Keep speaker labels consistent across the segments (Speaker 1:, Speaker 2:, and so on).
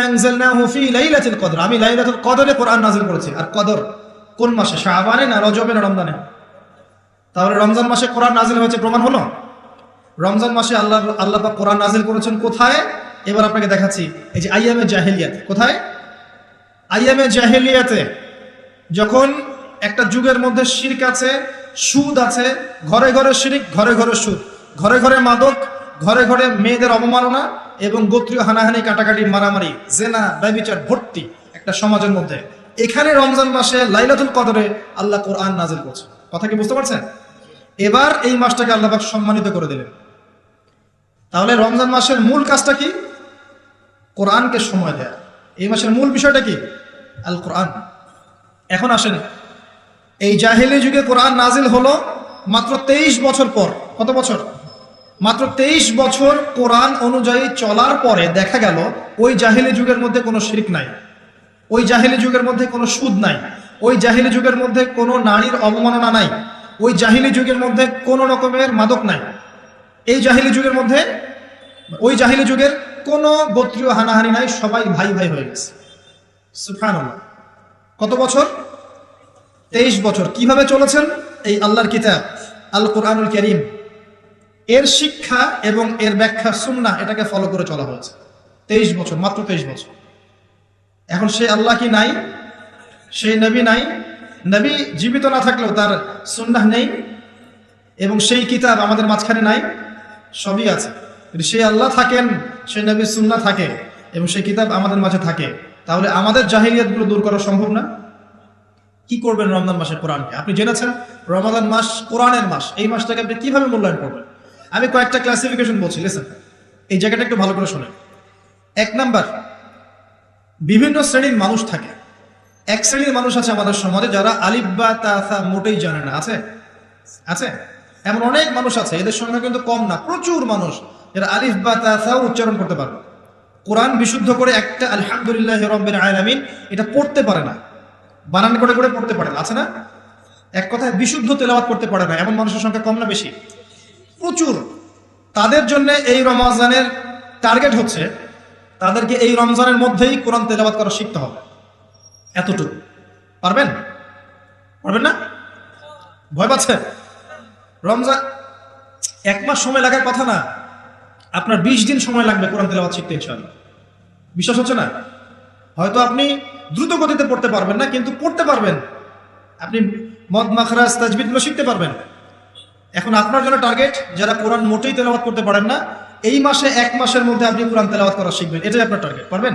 Speaker 1: আনজালনাহু ফি লাইলাতুল কদর, আমি লাইলাতুল কদরে কোরআন নাযিল করেছি। আর কদর কোন মাসে? শাবানে না রজবে না রমজানে? তাহলে রমজান মাসে কোরআন নাযিল হয়েছে, প্রমাণ হলো। রমজান মাসে আল্লাহ পাক কোরআন নাযিল করেছেন কোথায়? এবার আপনাকে দেখাচ্ছি। এই যে আইয়ামে জাহেলিয়াত। কোথায়? আইয়ামে জাহেলিয়াতে, যখন একটা যুগের মধ্যে শিরক আছে, সুদ আছে, ঘরে ঘরে শিরক, ঘরে ঘরে সুদ, ঘরে ঘরে মাদক, ঘরে ঘরে মেয়েদের অবমাননা এবং গোত্রীয় হানাহানি, কাটাকাটি, মারামারি, জেনা, ব্যভিচার ভর্তি একটা সমাজের মধ্যে, এখানে রমজান মাসে লাইলাতুল কদরে আল্লাহ কোরআন নাযিল করছে। কথা কি বুঝতে পারছেন? এবার এই মাসটাকে আল্লাহ পাক সম্মানিত করে দিলেন। তাহলে রমজান মাসের মূল কাজটা কি? কোরআনকে সময় দেয়া। এই মাসের মূল বিষয়টা কি? আল কোরআন। এখন আসেন, এই জাহেলি যুগে কোরআন নাজিল হলো মাত্র 23 বছর পর। কত বছর? মাত্র 23 বছর কোরআন অনুযায়ী চলার পরে দেখা গেল ওই জাহেলি যুগের মধ্যে কোনো শিরক নাই, ওই জাহেলি যুগের মধ্যে কোনো সুদ নাই, ওই জাহেলি যুগের মধ্যে কোনো নারীর অবমাননা নাই, ওই জাহেলি যুগের মধ্যে কোনো রকমের মাদক নাই, এই জাহেলি যুগের মধ্যে, ওই জাহেলি যুগের কোনো গোত্রীয় হানাহানি নাই, সবাই ভাই ভাই হয়ে গেছে। সুবহানাল্লাহ। কত বছর? 23 বছর। কিভাবে চলেছেন? এই আল্লাহর কিতাব আল কোরআনুল কারীম, এর শিক্ষা এবং এর ব্যাখ্যা সুন্নাহ, এটাকে ফলো করে চলা হয়েছে 23 বছর, মাত্র 23 বছর। এখন সেই আল্লাহ কি নাই? সেই নবী নাই? নবী জীবিত না থাকলেও তার সুন্নাহ নেই এবং সেই কিতাব আমাদের মাঝখানে নাই? সবই আছে। সেই আল্লাহ থাকেন, সেই নবীর সুন্নাহ থাকে এবং সেই কিতাব আমাদের মাঝে থাকে, তাহলে আমাদের জাহিলিয়াতগুলো দূর করা সম্ভব না? কি করবেন রমজান মাসে কোরআনকে? আপনি জেনেছেন রমাদান মাস কোরআনের মাস, এই মাসটাকে আপনি কিভাবে মূল্যায়ন করবেন? আমি কয়েকটা ক্লাসিফিকেশন বলছি, লিসেন, এই জায়গাটা একটু ভালো করে শোনেন। 1 নাম্বার, বিভিন্ন শ্রেণীর মানুষ থাকে। এক শ্রেণীর মানুষ আছে আমাদের সমাজে যারা আলিফ বা তা থা মোটেই জানে না। আছে? আছে? এমন অনেক মানুষ আছে, এদের সংখ্যা কিন্তু কম না, প্রচুর মানুষ যারা আলিফ বা তা থা উচ্চারণ করতে পারবে, কোরআন বিশুদ্ধ করে একটা আলহামদুলিল্লাহি রাব্বিল আলামিন এটা পড়তে পারে না, বানান করে করে পড়তে পারে না। আছে না? এক কথায় বিশুদ্ধ তেলাওয়াত করতে পারে না, এমন মানুষের সংখ্যা কম না বেশি? প্রচুর। তাদের জন্য এই রমজানের টার্গেট হচ্ছে তাদেরকে এই রমজানের মধ্যেই কোরআন তেলাওয়াত করা শিখতে হবে। এতটুকু পারবেন? পারবেন না? ভয় পাচ্ছে? রমজান 1 মাস সময় লাগার কথা না, আপনার 20 দিন সময় লাগবে কোরআন তেলাওয়াত শিখতে ইনশাআল্লাহ। বিশ্বাস হচ্ছে না? হয়তো আপনি দ্রুত গতিতে পড়তে পারবেন না, কিন্তু পড়তে পারবেন। আপনি মদ মাখরাজ তাজবিদগুলো শিখতে পারবেন। এখন আপনার জন্য টার্গেট যারা কোরআন মোটেই তেলাওয়াত করতে পারেন না, এই মাসে 1 মাসের মধ্যে আপনি কোরআন তেলাওয়াত করা শিখবেন, এটাই আপনার টার্গেট। পারবেন?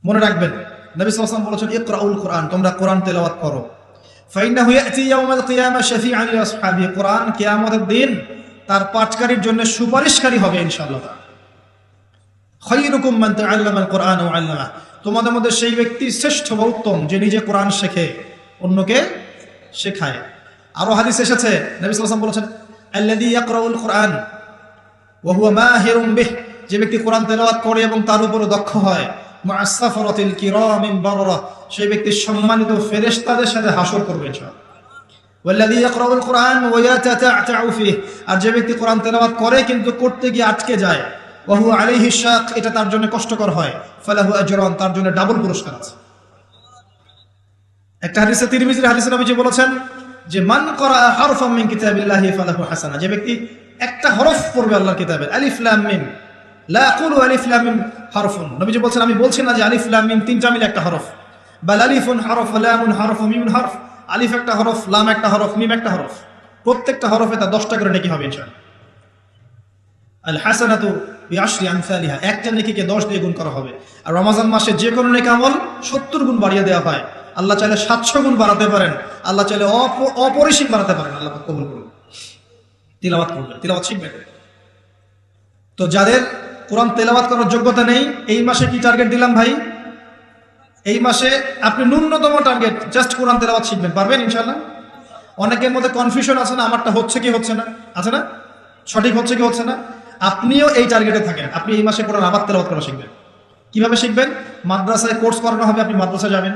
Speaker 1: মনে রাখবেন, নবী সাল্লাল্লাহু আলাইহি ওয়াসাল্লাম বলেছেন ইকরাউল কোরআন, তোমরা কোরআন তেলাওয়াত করো। ফাইন্নাহু ইয়াতি ইয়াউমাল কিয়ামা শাফিআন লি আসহাবিহি, কোরআন কিয়ামতের দিন তার পাঠকারীর জন্য সুপারিশকারী হবে ইনশাআল্লাহ। খায়রুকুম মান তাআল্লামাল কোরআন ওয়া আল্লামা, তোমাদের মধ্যে সেই ব্যক্তি শ্রেষ্ঠ বা উত্তম যে নিজে কোরআন শেখে, অন্যকে শেখায়। আরো হাদিস এসেছে, নবী সাল্লাল্লাহু আলাইহি ওয়াসাল্লাম বলেছেন আল্লাযী ইয়াকরাউল কোরআন ওয়া হুয়া মাহিরুম বিহি, যে ব্যক্তি কোরআন তেলাওয়াত করে এবং তার উপর দক্ষ হয়, মা'আস সাফরাতিল কিরামিন বাররা, সেই ব্যক্তি সম্মানিত ফেরেশতাদের সাথে হাসর করবে ইনশাআল্লাহ। ওয়াল্লাযী ইয়াকরাউল কোরআন ওয়া ইয়াতাতা'উ ফিহি, আর যে ব্যক্তি কোরআন তেলাওয়াত করে কিন্তু করতে গিয়ে আটকে যায়, ওয়া হুয়া আলাইহি শাক, এটা তার জন্য কষ্টকর হয়, ফালাহু আজরান, তার জন্য ডাবল পুরস্কার আছে। একটা হাদিসে, তিরমিজির হাদিসে নবীজি বলেছেন যে মান করা হারফাম মিন কিতাবিল্লাহি ফালাহু হাসানা, যে ব্যক্তি একটা হরফ পড়বে আল্লাহর কিতাবের, আলিফ লাম মিম, লা আকুলু আলিফ লাম মিম হারফুন, নবীজি বলেছেন আমি বলছি না যে আলিফ লাম মিম তিনটা মিলে একটা হরফ, বাল আলিফুন হরফ, লামুন হরফ, মিমুন হরফ, আলিফ একটা হরফ, লাম একটা হরফ, মিম একটা হরফ, প্রত্যেকটা হরফে তার 10টা করে নেকি হবে ইনশাআল্লাহ। আল হাসানাতু বিআশরি আমসালিহা, একটা নেকিকে 10 দিয়ে গুণ করা হবে। আর রমজান মাসে যে কোনো নেক আমল 70 গুণ বাড়িয়ে দেওয়া হয়। আল্লাহ চাইলে 700 গুণ বাড়াতে পারেন, আল্লাহ চাইলে অপরিসীম বাড়াতে পারেন। আল্লাহ কবুল করুন। তিলাওয়াত করবেন, তিলাওয়াত শিখবেন। তো যাদের কোরআন তেলাওয়াত করার যোগ্যতা নেই, এই মাসে কি টার্গেট দিলাম ভাই? এই মাসে আপনি ন্যূনতম টার্গেট জাস্ট কোরআন তেলাওয়াত শিখবেন, পারবেন ইনশাআল্লাহ? অনেকের মধ্যে কনফিউশন আছে না, আমারটা হচ্ছে কি হচ্ছে না, আছে না, সঠিক হচ্ছে কি হচ্ছে না। আপনিও এই টার্গেটে থাকেন, আপনি এই মাসে কোরআন আবার তেলাওয়াত করা শিখবেন। কিভাবে শিখবেন? মাদ্রাসায় কোর্স করানো হবে, আপনি মাদ্রাসায় যাবেন।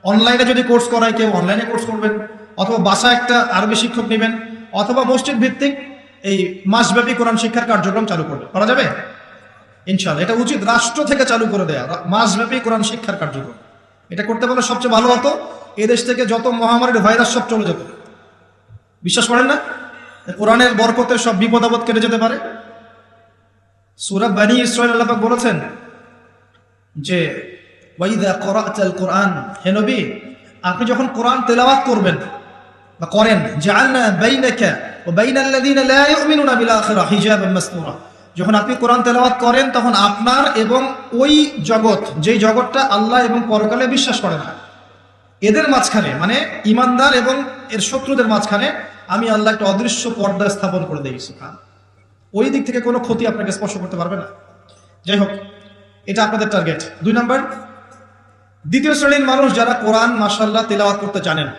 Speaker 1: অনলাইনে যদি কোর্স করায় কেউ অনলাইনে কোর্স করবেন, অথবা বাসায় একটা আরবি শিক্ষক নেবেন, অথবা মসজিদ ভিত্তিক এই মাসব্যাপী কোরআন শিক্ষার কার্যক্রম চালু করবেন। করা যাবে? ইনশাআল্লাহ এটা উচিত রাষ্ট্র থেকে চালু করে দেয়া, মাসব্যাপী কোরআন শিক্ষার কার্যক্রম। এটা করতে পারলে সবচেয়ে ভালো হতো। এদেশ থেকে যত মহামারীর ভাইরাস সব চলে যেত। বিশ্বাস করেন না কোরআনের বরকতে সব বিপদ আপদ কেটে যেতে পারে? সূরা বনী ইসরাঈল আল্লাহ পাক বলেছেন যে ওয়াইদা ক্বরা'তাল কুরআন, হে নবী আপনি যখন কোরআন তেলাওয়াত করবেন বা করেন, জাআলনা বাইনাকা ওয়া বাইনাল্লাযীনা লা ইউমিনুনা বিল আখিরাহ হিজাবান মাসতুরা, যখন আপনি কোরআন তেলাওয়াত করেন তখন আপনার এবং ওই জগৎ, যেই জগৎটা আল্লাহ এবং পরকালে বিশ্বাস করে না, এদের মাঝখানে মানে ইমানদার এবং এর শত্রুদের মাঝখানে আমি আল্লাহ একটা অদৃশ্য পর্দা স্থাপন করে দিই। সুবহান, ওই দিক থেকে কোনো ক্ষতি আপনাকে স্পর্শ করতে পারবে না। যাই হোক, এটা আপনাদের টার্গেট। 2 নাম্বার, দ্বিতীয় শ্রেণীর মানুষ যারা কোরআন মাশাআল্লাহ তেলাওয়াত করতে জানেন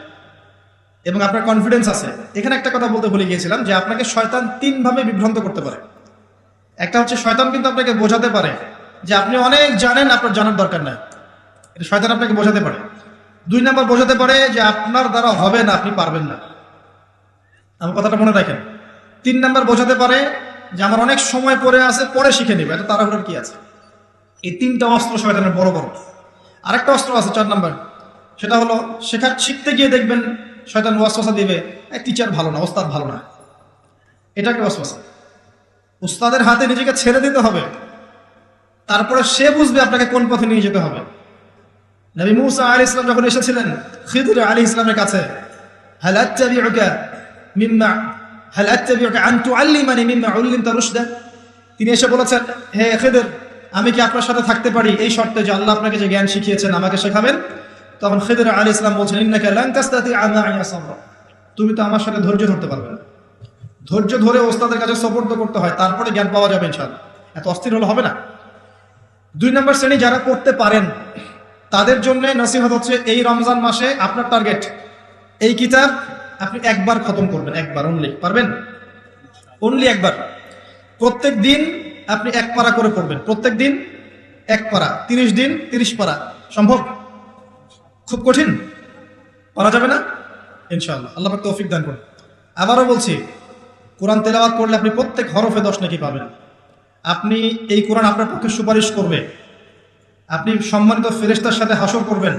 Speaker 1: এবং আপনার কনফিডেন্স আছে। এখানে একটা কথা বলতে ভুলে গিয়েছিলাম যে আপনাকে শয়তান 3 ভাবে বিভ্রান্ত করতে পারে। একটা হচ্ছে শয়তান কিন্তু আপনাকে বোঝাতে পারে যে আপনি অনেক জানেন, আপনার জানার দরকার নাই, এটা শয়তান আপনাকে বোঝাতে পারে। 2 নাম্বার বোঝাতে পারে যে আপনার দ্বারা হবে না, আপনি পারবেন না। আমার কথাটা মনে রাখেন। 3 নাম্বার বোঝাতে পারে যে আমার অনেক সময় পরে আছে, পরে শিখে নেবে, এটা তাড়াহুড়োর কি আছে। এই 3টা অস্ত্র শয়তানের বড় বড়। আরেকটা অস্ত্র আছে 4 নাম্বার, সেটা হলো শিখতে গিয়ে দেখবেন শয়তান ওয়াসওয়াসা দিবে, টিচার ভালো না, ওস্তাদ ভালো না। এটা একটা ওয়াসওয়াসা। উস্তাদের হাতে নিজেকে ছেড়ে দিতে হবে, তারপরে সে বুঝবে আপনাকে কোন পথে নিয়ে যেতে হবে। নবী মূসা আলাইহিস সালাম যখন এসেছিলেন খিদর আলাইহিস সালামের কাছে, হাল আত্তাবিউকা আন তুআল্লিমানি মিম্মা উল্লিমতা রুশদা, তিনি এসে বলেছেন, হে খিদর আমি কি আপনার সাথে থাকতে পারি এই শর্তে যে আল্লাহ আপনাকে যে জ্ঞান শিখিয়েছেন আমাকে শেখাবেন? তখন খিদর আলাইহিস সালাম বলছেন, ইন্নাকা লান তাস্তাতিআ মা'ইয়া সাবরা, তুমি তো আমার সাথে ধৈর্য ধরতে পারবে না। ধৈর্য ধরে ওস্তাদের কাছে সুপর্দ করতে হয়, তারপরে জ্ঞান পাওয়া যাবে ইনশাআল্লাহ। এত অস্থির হলে হবে না। 2 নম্বর শ্রেণী যারা করতে পারেন তাদের জন্য নসিহত হচ্ছে, এই রমজান মাসে আপনার টার্গেট এই কিতাব আপনি একবার খতম করবেন, একবার অনলি। পারবেন? অনলি একবার। প্রত্যেক দিন আপনি 1 পারা করে পড়বেন, প্রত্যেক দিন 1 পারা, 30 দিন 30 পারা। সম্ভব? খুব কঠিন? পারা যাবে না? ইনশাআল্লাহ আল্লাহ পাক তৌফিক দান করুন। আবারও বলছি, কোরআন তেলাওয়াত করলে আপনি প্রত্যেক হরফে 10 নেকি পাবেন। আপনি এই কোরআন আপনার পক্ষে সুপারিশ করবে, আপনি সম্মানিত ফেরেশতার সাথে হাসর করবেন।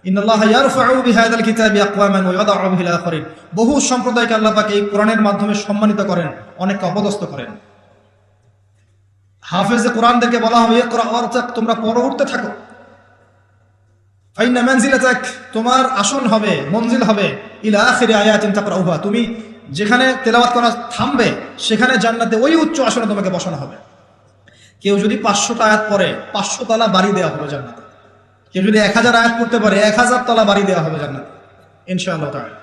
Speaker 1: ইন্নাল্লাহা ইয়ারফাউ বিহাযাল কিতাবি আকওয়ামান ওয়া ইয়াদাউ বিহিল আখারিন, বহু সম্প্রদায়কে আল্লাহ পাক এই কোরআনের মাধ্যমে সম্মানিত করেন, অনেককে অপদস্থ করেন। হাফেজে কোরআনদেরকে বলা হবে, ইকরা ওয়ারতাক, তোমরা পড়ে উঠতে থাকো। ফাইন্না মানজিলাতাক, তোমার আসন হবে, মঞ্জিল হবে, ইলা আখিরি আয়াতিন তাকরাউহা, তুমি যেখানে তেলাওয়াত করা থামবে সেখানে জান্নাতে ওই উচ্চ আসনে তোমাকে বসানো হবে। কেউ যদি 500টা আয়াত পড়ে 500 তলা বাড়ি দেওয়া হবে জান্নাতে। কেউ যদি 1000 আয়াত পড়তে পারে 1000 তলা বাড়ি দেওয়া হবে জান্নাতে ইনশাআল্লাহ তাআলা।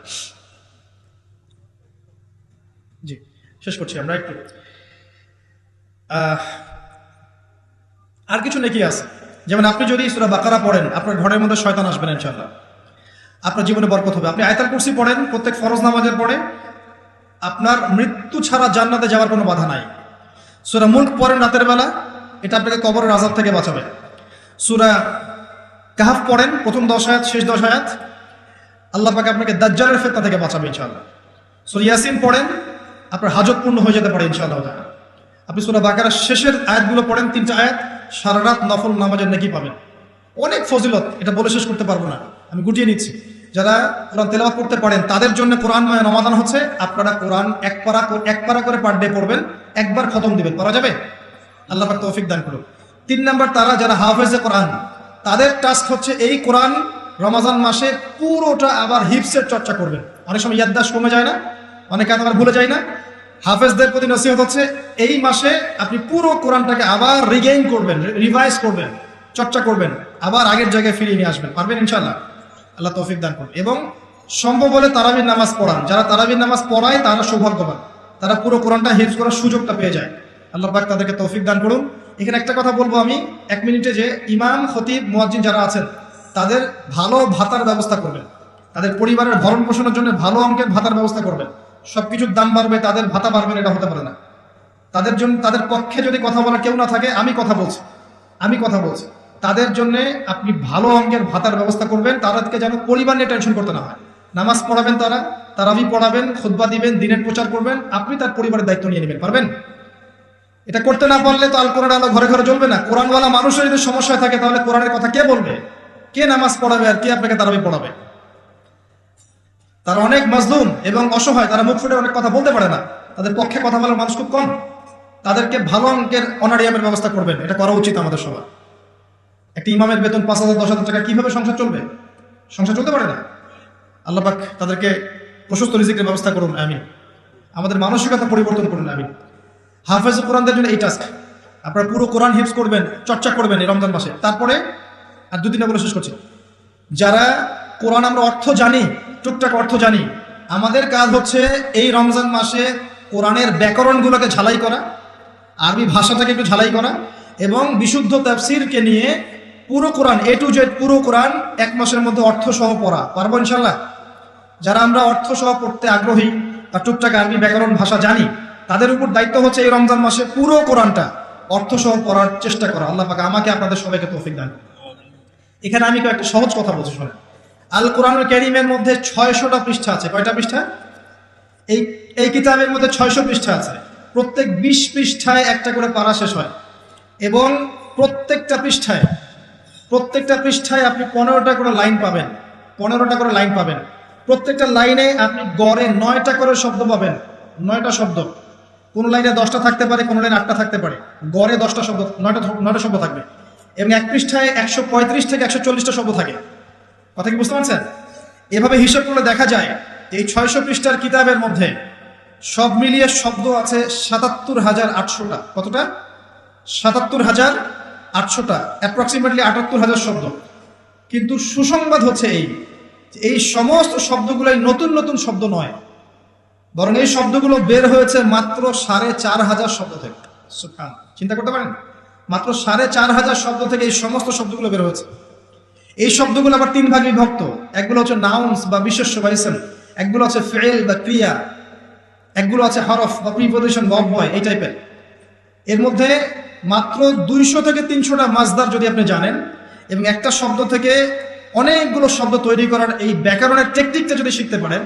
Speaker 1: জি, শেষ করছি আমরা একটু। আর কিছু নেকি আছে, যেমন আপনি যদি সূরা বাকারা পড়েন আপনার ঘরের মধ্যে শয়তান আসবে না ইনশাআল্লাহ, আপনার জীবনে বরকত হবে। আপনি আয়াতুল কুরসি পড়েন প্রত্যেক ফরজ নামাজের পরে, আপনার মৃত্যু ছাড়া জান্নাতে যাওয়ার কোনো বাধা নাই। সূরা মুলক পড়েন রাতের বেলা, এটা আপনাকে কবরের আযাব থেকে বাঁচাবে। সূরা কাহফ পড়েন প্রথম 10 আয়াত শেষ 10 আয়াত, আল্লাহ পাক আপনাকে দাজ্জালের ফিতনা থেকে বাঁচাবে ইনশাআল্লাহ। সূরা ইয়াসিন পড়েন, আপনার হাজত পূর্ণ হয়ে যেতে পারে ইনশাআল্লাহ। আপনি সূরা বাকারার শেষের আয়াতগুলো পড়েন 3টা আয়াত, সারা রাত নফল নামাজের নেকি পাবেন। অনেক ফজিলত, এটা বলে শেষ করতে পারবো না, আমি গুটিয়ে নিচ্ছি। যারা কোরআন তেলাওয়াত করতে পারেন তাদের জন্য কোরআনময় রমাদান হচ্ছে, আপনারা কোরআন 1 পারা করে পার ডে পড়বেন, একবার খতম দিবেন। পারা যাবে? আল্লাহ পাক তৌফিক দান করুন। 3 নাম্বার, তারা যারা হাফেজে কোরআন তাদের টাস্ক হচ্ছে এই কোরআন রমাজান মাসে পুরোটা আবার হিফসের চর্চা করবেন। অনেক সময় ইয়াদদাশ কমে যায় না, অনেকে আবার ভুলে যায় না। হাফেজদের প্রতি নসিহত হচ্ছে এই মাসে আপনি পুরো কোরআনটাকে আবার রিগেইন করবেন, রিভাইজ করবেন, চর্চা করবেন, আবার আগের জায়গায় ফিরিয়ে নিয়ে আসবেন। পারবেন ইনশাআল্লাহ? আল্লাহ তৌফিক দান করুন। এবং সম্ভব হলে তারাবির নামাজ পড়ান। যারা তারাবির নামাজ পড়ায় তারা সৌভাগ্যবান, তারা পুরো কোরআনটা হিফজ করার সুযোগটা পেয়ে যায়। আল্লাহ পাক তাদেরকে তৌফিক দান করুন। এখানে একটা কথা বলবো আমি 1 মিনিটে, যে ইমাম খতিব মুয়াজ্জিন যারা আছেন তাদের ভালো ভাতার ব্যবস্থা করবেন, তাদের পরিবারের ভরণ পোষণের জন্য ভালো অঙ্কের ভাতার ব্যবস্থা করবেন। সবকিছুর দাম বাড়বে, তাদের ভাতা বাড়বে না, এটা হতে পারে না। তাদের জন্য, তাদের পক্ষে যদি কথা বলার কেউ না থাকে, আমি কথা বলছি, তাদের জন্য আপনি ভালো অঙ্কের ভাতার ব্যবস্থা করবেন। তাদেরকে যেন পরিবার নিয়ে টেনশন করতে না হয়। নামাজ পড়াবেন, তারাবি পড়াবেন, খুতবা দিবেন, দিনের প্রচার করবেন, আপনি তার পরিবারের দায়িত্ব নিয়ে নেবেন। পারবেন? এটা করতে না পারলে তো আল কোরআন আলো ঘরে ঘরে জ্বলবে না। কোরআনওয়ালা মানুষের যদি সমস্যা থাকে তাহলে কোরআনের কথা কে বলবে, কে নামাজ পড়াবে, আর কে আপনাকে তারাবি পড়াবে? তারা অনেক মাজলুম এবং অসহায়, তারা মুখ ফুটে অনেক কথা বলতে পারে না, তাদের পক্ষে কথা বলার মানুষ খুব কম। তাদেরকে ভালো অঙ্কের অনারিয়ামের ব্যবস্থা করবেন, এটা করা উচিত আমাদের সবার। একটা ইমামের বেতন 5,000 10,000 টাকা, কিভাবে সংসার চলবে? সংসার চলতে পারে না। আল্লাহ পাক তাদেরকে প্রশস্ত রিজিকের ব্যবস্থা করুন, আমিন। আমাদের মানসিকতা পরিবর্তন করুন, আমিন। হাফেজ কোরআনদের জন্য এই টাস্ক, আপনারা পুরো কোরআন হিফজ করবেন, চর্চা করবেন এই রমজান মাসে। তারপরে আর 2-3টা বলে শেষ করছি। যারা কোরআন আমরা অর্থ জানি, টুকটাক অর্থ জানি, আমাদের কাজ হচ্ছে এই রমজান মাসে কোরআনের ব্যাকরণগুলোকে ঝালাই করা, আরবি ভাষাটাকে একটু ঝালাই করা, এবং বিশুদ্ধ তাফসীরকে নিয়ে পুরো কোরআন A to Z পুরো কোরআন 1 মাসের মধ্যে অর্থ সহ পড়া। পারবো ইনশাল্লাহ? যারা আমরা অর্থ সহ পড়তে আগ্রহী বা টুকটাক আরবি ব্যাকরণ ভাষা জানি, তাদের উপর দায়িত্ব হচ্ছে এই রমজান মাসে পুরো কোরআনটা অর্থ সহ পড়ার চেষ্টা করা। আল্লাহ পাক আমাকে আপনাদের সবাইকে তৌফিক দান। এখানে আমি একটা সহজ কথা বলছি, শোনেন। আল কোরআনুল কারীমের মধ্যে 600টা পৃষ্ঠা আছে। কয়টা পৃষ্ঠা? এই কিতাবের মধ্যে 600 পৃষ্ঠা আছে। প্রত্যেক 20 পৃষ্ঠায় একটা করে পারা শেষ হয়, এবং প্রত্যেকটা পৃষ্ঠায় আপনি 15টা করে লাইন পাবেন। 15টা করে লাইন পাবেন। প্রত্যেকটা লাইনে আপনি গড়ে 9টা করে শব্দ পাবেন। 9টা শব্দ। কোন লাইনে 10টা থাকতে পারে, কোন লাইনে 8টা থাকতে পারে। গড়ে 10টা শব্দ, 9টা শব্দ থাকবে। এবং এক পৃষ্ঠায় 135 থেকে 140টা শব্দ থাকে। কথা কি বুঝতে পারছেন? এভাবে হিসাব করলে দেখা যায় এই 600 পৃষ্ঠার কিতাবের মধ্যে সব মিলিয়ে শব্দ আছে 77,800টা। কতটা? 77,800টা, অ্যাপ্রক্সিমেটলি 78,000 শব্দ। কিন্তু সুসংবাদ হচ্ছে এই সমস্ত শব্দগুলোই নতুন নতুন শব্দ নয়, বরং এই শব্দগুলো বের হয়েছে মাত্র 4,500 শব্দ থেকে। চিন্তা করতে পারেন? মাত্র 4,500 শব্দ থেকে এই সমস্ত শব্দগুলো বের হয়েছে। এই শব্দগুলো আবার 3 ভাগে বিভক্ত। একগুলো হচ্ছে নাউন্স বা বিশেষ্য বা ইসম, একগুলো হচ্ছে ফিল বা ক্রিয়া, একগুলো আছে হরফ বা প্রিপজিশন বা অব্যয়, এই টাইপের। এর মধ্যে মাত্র 200 থেকে 300টা মাজদার যদি আপনি জানেন, এবং একটা শব্দ থেকে অনেকগুলো শব্দ তৈরি করার এই ব্যাকরণের টেকনিকটা যদি শিখতে পারেন,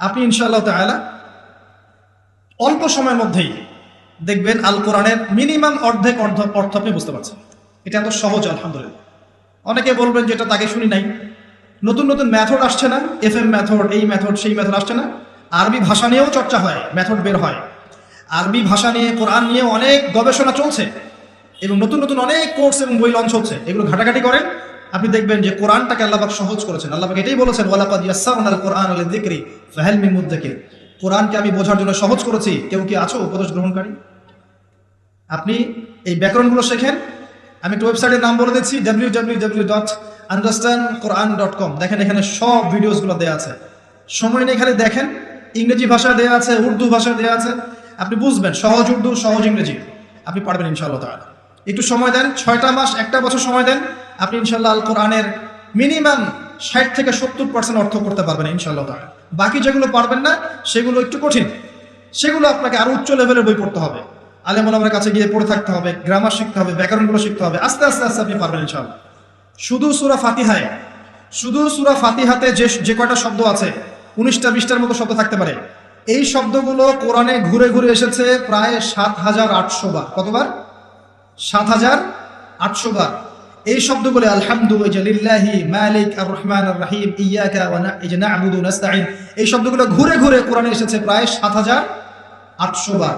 Speaker 1: আপনি ইনশাআল্লাহ তাআলা অল্প সময়ের মধ্যেই দেখবেন আল কোরআনের মিনিমাম অর্ধেক অর্থ আপনি বুঝতে পারছেন। এটা এত সহজ, আলহামদুলিল্লাহ। অনেকে বলবেন যে এটা তাকে শুনি নাই, নতুন নতুন মেথড আসছে না, FM মেথড, এই মেথড, সেই মেথড আসছে না। আরবি ভাষা নিয়েও চর্চা হয়, মেথড বের হয়। আরবি ভাষা নিয়ে, কোরআন নিয়ে অনেক গবেষণা চলছে, এবং নতুন নতুন অনেক কোর্স এবং বই লঞ্চ হচ্ছে। এগুলো ঘাটাঘাটি করেন, আপনি দেখবেন যে কোরআনটাকে আল্লাহ পাক সহজ করেছেন। আল্লাহ পাক এটাই বলেছেন, ওয়ালাকাদ ইয়াসসারনাল কোরআনা লিযিকরি ফাহাল মিন মুদ্দাকির। কোরআনকে আমি বোঝার জন্য সহজ করেছি, কেউ কি আছো উপদেশ গ্রহণকারী? আপনি এই ব্যাকরণগুলো শেখেন। আমি একটা ওয়েবসাইটের নাম বলে দিচ্ছি, www.understandquran.com। দেখেন এখানে সব ভিডিওসগুলো দেওয়া আছে। সময় নেই, খালি দেখেন। ইংরেজি ভাষায় দেওয়া আছে, উর্দু ভাষায় দেওয়া আছে, আপনি বুঝবেন। সহজ উর্দু, সহজ ইংরেজি, আপনি পারবেন ইনশাআল্লাহ তাআলা। একটু সময় দেন, 6টা মাস, 1 বছর সময় দেন, আপনি ইনশাআল্লাহ আল কোরআনের মিনিমাম 60 থেকে 70% অর্থ করতে পারবেন ইনশাআল্লাহ তাআলা। বাকি যেগুলো পারবেন না, সেগুলো একটু কঠিন, সেগুলো আপনাকে আরো উচ্চ লেভেলের বই পড়তে হবে, আলেম ওলামার কাছে গিয়ে পড়ে থাকতে হবে, গ্রামার শিখতে হবে, ব্যাকরণগুলো শিখতে হবে। আস্তে আস্তে আস্তে আপনি পারবেন ইনশাআল্লাহ। শুধু সূরা ফাতিহাতে যে কয়টা শব্দ আছে, 19টা 20টার মতো শব্দ থাকতে পারে। এই শব্দগুলো কোরআনে ঘুরে ঘুরে এসেছে প্রায় 7,800 বার। কতবার? 7,800 বার। এই শব্দগুলো আলহামদুলিল্লাহি মালিক আর রহমান আর রহিম ইয়াকা ওয়া না'বুদু নাস্তাঈন, এই শব্দগুলো ঘুরে ঘুরে কোরআনে এসেছে প্রায় 7,800 বার।